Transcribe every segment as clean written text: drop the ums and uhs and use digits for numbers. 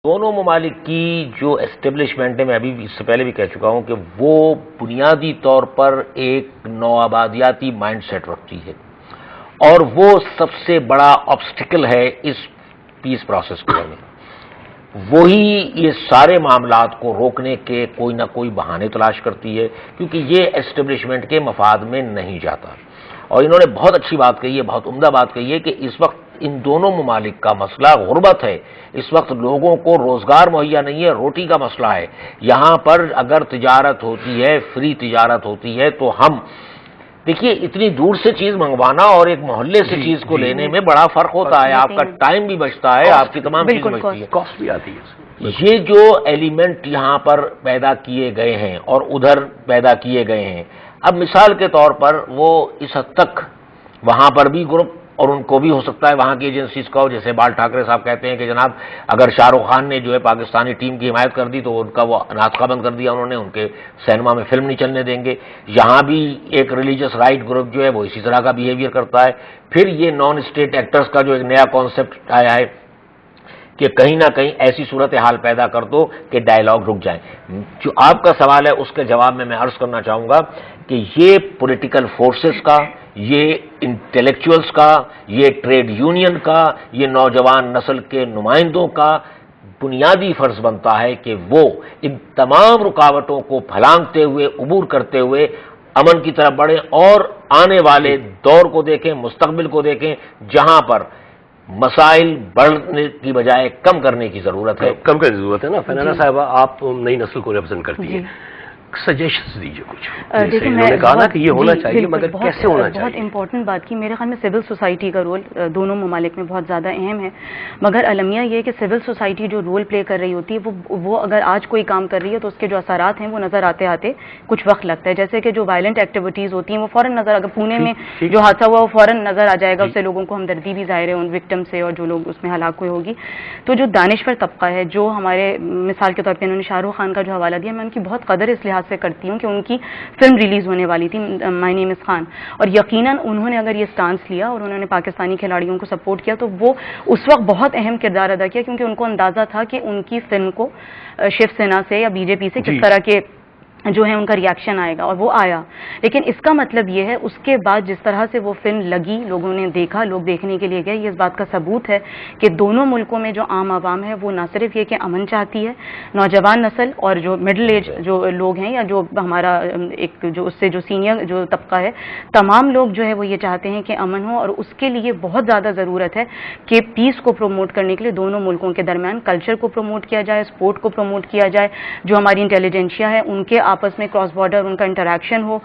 دونوں ممالک کی جو اسٹیبلشمنٹ ہے، میں ابھی اس سے پہلے بھی کہہ چکا ہوں کہ وہ بنیادی طور پر ایک نوآبادیاتی مائنڈ سیٹ رکھتی ہے، اور وہ سب سے بڑا آبسٹیکل ہے اس پیس پروسیس کو میں۔ وہی یہ سارے معاملات کو روکنے کے کوئی نہ کوئی بہانے تلاش کرتی ہے، کیونکہ یہ اسٹیبلشمنٹ کے مفاد میں نہیں جاتا۔ اور انہوں نے بہت اچھی بات کہی ہے، بہت عمدہ بات کہی ہے کہ اس وقت ان دونوں ممالک کا مسئلہ غربت ہے۔ اس وقت لوگوں کو روزگار مہیا نہیں ہے، روٹی کا مسئلہ ہے۔ یہاں پر اگر تجارت ہوتی ہے، فری تجارت ہوتی ہے، تو ہم دیکھیے اتنی دور سے چیز منگوانا اور ایک محلے سے چیز کو لینے میں بڑا فرق ہوتا ہے۔ آپ کا ٹائم بھی بچتا ہے، آپ کی تمام چیزیں بچتی ہے، کاسٹ بھی آتی ہے۔ یہ جو ایلیمنٹ یہاں پر پیدا کیے گئے ہیں اور ادھر پیدا کیے گئے ہیں، اب مثال کے طور پر وہ اس حد تک وہاں پر بھی گروپ، اور ان کو بھی ہو سکتا ہے وہاں کی ایجنسیز کا ہو، جیسے بال ٹھاکرے صاحب کہتے ہیں کہ جناب اگر شاہ رخ خان نے جو ہے پاکستانی ٹیم کی حمایت کر دی تو ان کا وہ ناطقہ بند کر دیا انہوں نے، ان کے سینما میں فلم نہیں چلنے دیں گے۔ یہاں بھی ایک ریلیجس رائٹ گروپ جو ہے وہ اسی طرح کا بیہیویئر کرتا ہے۔ پھر یہ نان اسٹیٹ ایکٹرز کا جو ایک نیا کانسیپٹ آیا ہے کہ کہیں نہ کہیں ایسی صورتحال پیدا کر دو کہ ڈائیلاگ رک جائیں۔ جو آپ کا سوال ہے اس کے جواب میں عرض کرنا چاہوں گا کہ یہ پولیٹیکل فورسز کا، یہ انٹلیکچوئلز کا، یہ ٹریڈ یونین کا، یہ نوجوان نسل کے نمائندوں کا بنیادی فرض بنتا ہے کہ وہ ان تمام رکاوٹوں کو پھلانگتے ہوئے، عبور کرتے ہوئے امن کی طرف بڑھیں اور آنے والے دور کو دیکھیں، مستقبل کو دیکھیں، جہاں پر مسائل بڑھنے کی بجائے کم کرنے کی ضرورت ہے۔ کم کرنے کی ضرورت ہے نا۔ فنانہ صاحبہ، آپ نئی نسل کو ریپرزینٹ کرتی ہیں، سجیشنز دیجیے کچھ۔ دیکھیں، انہوں نے کہا نا کہ یہ ہونا چاہیے، مگر کیسے ہونا چاہیے؟ بہت امپورٹنٹ بات کی۔ میرے خیال میں سول سوسائٹی کا رول دونوں ممالک میں بہت زیادہ اہم ہے، مگر المیہ یہ کہ سول سوسائٹی جو رول پلے کر رہی ہوتی ہے وہ اگر آج کوئی کام کر رہی ہے تو اس کے جو اثرات ہیں وہ نظر آتے آتے کچھ وقت لگتا ہے۔ جیسے کہ جو وائلنٹ ایکٹیویٹیز ہوتی ہیں وہ فوراً نظر، اگر پونے میں جو حادثہ ہوا وہ فوراً نظر آ جائے گا، اس سے لوگوں کو ہمدردی بھی ظاہر ہے ان وکٹم سے اور جو لوگ اس میں ہلاک ہوئے ہوگی۔ تو جو دانشور طبقہ ہے، جو ہمارے مثال کے طور پہ انہوں نے شاہ رخ خان کا جو حوالہ دیا، میں ان کی بہت قدر اس لحاظ سے کرتی ہوں کہ ان کی فلم ریلیز ہونے والی تھی مائی نیم از خان، اور یقیناً انہوں نے اگر یہ سٹانس لیا اور انہوں نے پاکستانی کھلاڑیوں کو سپورٹ کیا تو وہ اس وقت بہت اہم کردار ادا کیا، کیونکہ ان کو اندازہ تھا کہ ان کی فلم کو شیو سینا سے یا بی جے پی سے کس طرح کے جو ہے ان کا ریاکشن آئے گا، اور وہ آیا۔ لیکن اس کا مطلب یہ ہے اس کے بعد جس طرح سے وہ فلم لگی، لوگوں نے دیکھا، لوگ دیکھنے کے لیے گئے، یہ اس بات کا ثبوت ہے کہ دونوں ملکوں میں جو عام عوام ہے وہ نہ صرف یہ کہ امن چاہتی ہے، نوجوان نسل اور جو مڈل ایج جو لوگ ہیں یا جو ہمارا ایک جو اس سے جو سینئر جو طبقہ ہے، تمام لوگ جو ہے وہ یہ چاہتے ہیں کہ امن ہو، اور اس کے لیے بہت زیادہ ضرورت ہے کہ پیس کو پروموٹ کرنے کے لیے دونوں ملکوں کے درمیان کلچر کو پروموٹ کیا جائے، اسپورٹ کو پروموٹ کیا جائے، جو ہماری انٹیلیجنشیا ہے ان کے آپس میں کراس بارڈر ان کا انٹریکشن ہو،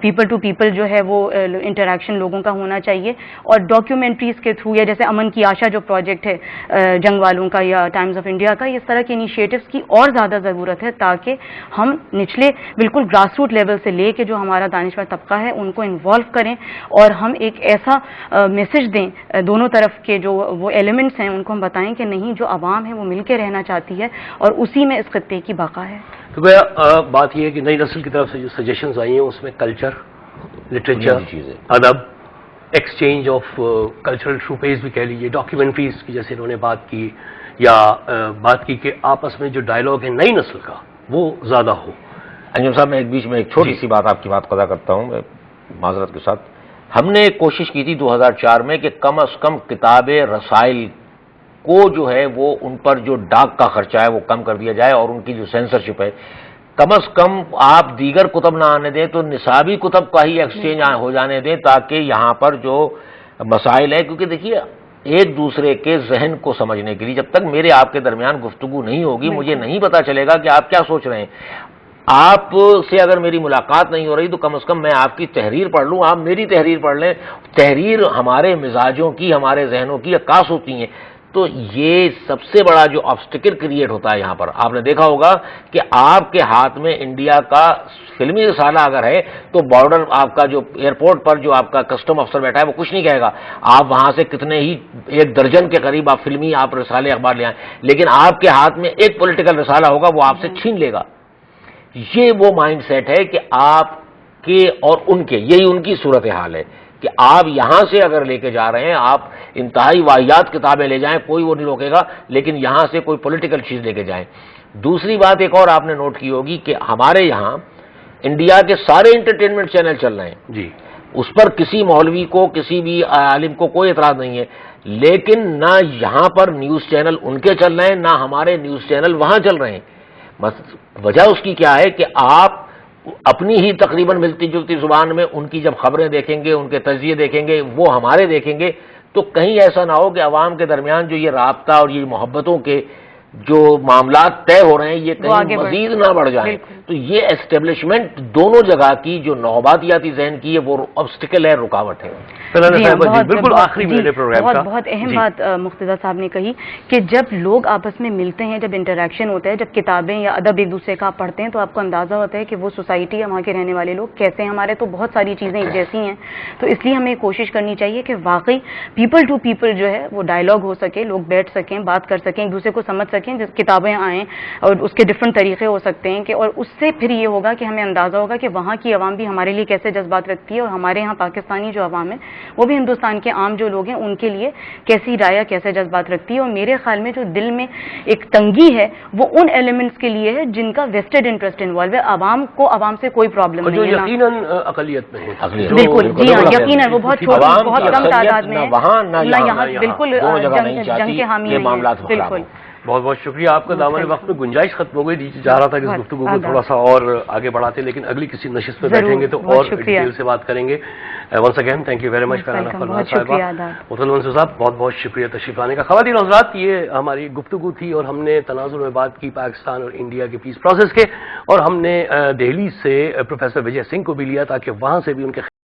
پیپل ٹو پیپل جو ہے وہ انٹریکشن لوگوں کا ہونا چاہیے، اور ڈاکیومنٹریز کے تھرو یا جیسے امن کی آشا جو پروجیکٹ ہے جنگ والوں کا یا ٹائمز آف انڈیا کا، اس طرح کے انیشیٹوز کی اور زیادہ ضرورت ہے تاکہ ہم نچلے بالکل گراس روٹ لیول سے لے کے جو ہمارا دانشور طبقہ ہے ان کو انوالو کریں، اور ہم ایک ایسا میسج دیں دونوں طرف کے جو وہ ایلیمنٹس ہیں ان کو ہم بتائیں کہ نہیں، جو عوام ہے وہ مل کے رہنا چاہتی ہے اور اسی میں اس خطے کی بقا ہے۔ تو بات یہ ہے کہ نئی نسل کی طرف سے جو سجیشنز آئی ہیں اس میں کلچر، لٹریچر، ادب، ایکسچینج آف کلچرل ٹروپیز بھی کہہ لیجیے، ڈاکیومنٹریز کی جیسے انہوں نے بات کی، یا بات کی کہ آپس میں جو ڈائلاگ ہے نئی نسل کا وہ زیادہ ہو۔ انجم صاحب، میں ایک بیچ میں ایک چھوٹی سی بات آپ کی بات قضا کرتا ہوں معذرت کے ساتھ۔ ہم نے کوشش کی تھی 2004 میں کہ کم از کم کتاب رسائل کو جو ہے وہ ان پر جو ڈاک کا خرچہ ہے وہ کم کر دیا جائے، اور ان کی جو سینسرشپ ہے کم از کم آپ دیگر کتب نہ آنے دیں تو نصابی کتب کا ہی ایکسچینج ہو جانے دیں، تاکہ یہاں پر جو مسائل ہیں، کیونکہ دیکھیے ایک دوسرے کے ذہن کو سمجھنے کے لیے جب تک میرے آپ کے درمیان گفتگو نہیں ہوگی مجھے نہیں پتا چلے گا کہ آپ کیا سوچ رہے ہیں۔ آپ سے اگر میری ملاقات نہیں ہو رہی تو کم از کم میں آپ کی تحریر پڑھ لوں، آپ میری تحریر پڑھ لیں۔ تحریر ہمارے مزاجوں کی، ہمارے ذہنوں کی عکاس ہوتی ہیں، تو یہ سب سے بڑا جو آبسٹیکل کریٹ ہوتا ہے یہاں پر۔ آپ نے دیکھا ہوگا کہ آپ کے ہاتھ میں انڈیا کا فلمی رسالہ اگر ہے تو بارڈر آپ کا جو ایئرپورٹ پر جو آپ کا کسٹم افسر بیٹھا ہے وہ کچھ نہیں کہے گا، آپ وہاں سے کتنے ہی 1 درجن کے قریب آپ فلمی آپ رسالے اخبار لے آئیں، لیکن آپ کے ہاتھ میں ایک پولیٹیکل رسالہ ہوگا وہ آپ سے چھین لے گا۔ یہ وہ مائنڈ سیٹ ہے کہ آپ کے اور ان کے، یہی ان کی صورتحال ہے کہ کہ آپ یہاں سے اگر لے کے جا رہے ہیں، آپ انتہائی واحد کتابیں لے جائیں، کوئی وہ نہیں روکے گا، لیکن یہاں سے کوئی پولیٹیکل چیز لے کے جائیں۔ دوسری بات ایک اور آپ نے نوٹ کی ہوگی کہ ہمارے یہاں انڈیا کے سارے انٹرٹینمنٹ چینل چل رہے ہیں جی، اس پر کسی مولوی کو، کسی بھی عالم کو کوئی اعتراض نہیں ہے، لیکن نہ یہاں پر نیوز چینل ان کے چل رہے ہیں، نہ ہمارے نیوز چینل وہاں چل رہے ہیں۔ وجہ اس کی کیا ہے کہ آپ اپنی ہی تقریباً ملتی جلتی زبان میں ان کی جب خبریں دیکھیں گے، ان کے تجزیے دیکھیں گے، وہ ہمارے دیکھیں گے، تو کہیں ایسا نہ ہو کہ عوام کے درمیان جو یہ رابطہ اور یہ محبتوں کے جو معاملات طے ہو رہے ہیں یہ کہیں مزید نہ بڑھ جائیں۔ تو یہ اسٹیبلشمنٹ دونوں جگہ کی جو نوباتیاتی ذہن کی ہے وہ آبسٹیکل ہے، رکاوٹ ہے۔ بالکل آخری میں پروگرام کا بہت اہم بات مقتدیٰ صاحب نے کہی کہ جب لوگ آپس میں ملتے ہیں، جب انٹریکشن ہوتا ہے، جب کتابیں یا ادب ایک دوسرے کا پڑھتے ہیں، تو آپ کو اندازہ ہوتا ہے کہ وہ سوسائٹی یا وہاں کے رہنے والے لوگ کیسے ہیں۔ ہمارے تو بہت ساری چیزیں ایک جیسی ہیں، تو اس لیے ہمیں کوشش کرنی چاہیے کہ واقعی پیپل ٹو پیپل جو ہے وہ ڈائلاگ ہو سکے، لوگ بیٹھ سکیں، بات کر سکیں، ایک دوسرے کو سمجھ سکیں، کتابیں آئیں اور اس کے ڈفرنٹ طریقے ہو سکتے ہیں کہ، اور اس سے پھر یہ ہوگا کہ ہمیں اندازہ ہوگا کہ وہاں کی عوام بھی ہمارے لیے کیسے جذبات رکھتی ہے، اور ہمارے یہاں پاکستانی جو عوام ہے وہ بھی ہندوستان کے عام جو لوگ ہیں ان کے لیے کیسی رائے، کیسے جذبات رکھتی ہے۔ اور میرے خیال میں جو دل میں ایک تنگی ہے وہ ان ایلیمنٹس کے لیے ہے جن کا ویسٹڈ انٹرسٹ انوالو ہے۔ عوام کو عوام سے کوئی پرابلم نہیں ہے، جو یقیناً اقلیت میں ہے، بالکل جی ہاں، یقیناً وہ بہت کم تعداد میں ہے، نہ یہاں بالکل جنگ کے حامی نہیں ہے۔ بالکل بہت بہت شکریہ آپ کا۔ دامن وقت میں گنجائش ختم ہو گئی، چاہ رہا تھا کہ اس گفتگو کو تھوڑا سا اور آگے بڑھاتے، لیکن اگلی کسی نشست میں بیٹھیں گے تو اور ڈیٹیل سے بات کریں گے۔ Once again thank you very much Farhana Farnaz صاحبہ، محترم منصور صاحب بہت بہت شکریہ تشریف لانے کا۔ خواتین حضرات، یہ ہماری گفتگو تھی اور ہم نے تناظر میں بات کی پاکستان اور انڈیا کے پیس پروسیس کے، اور ہم نے دہلی سے پروفیسر وجے سنگھ کو بھی لیا تاکہ وہاں سے بھی ان کے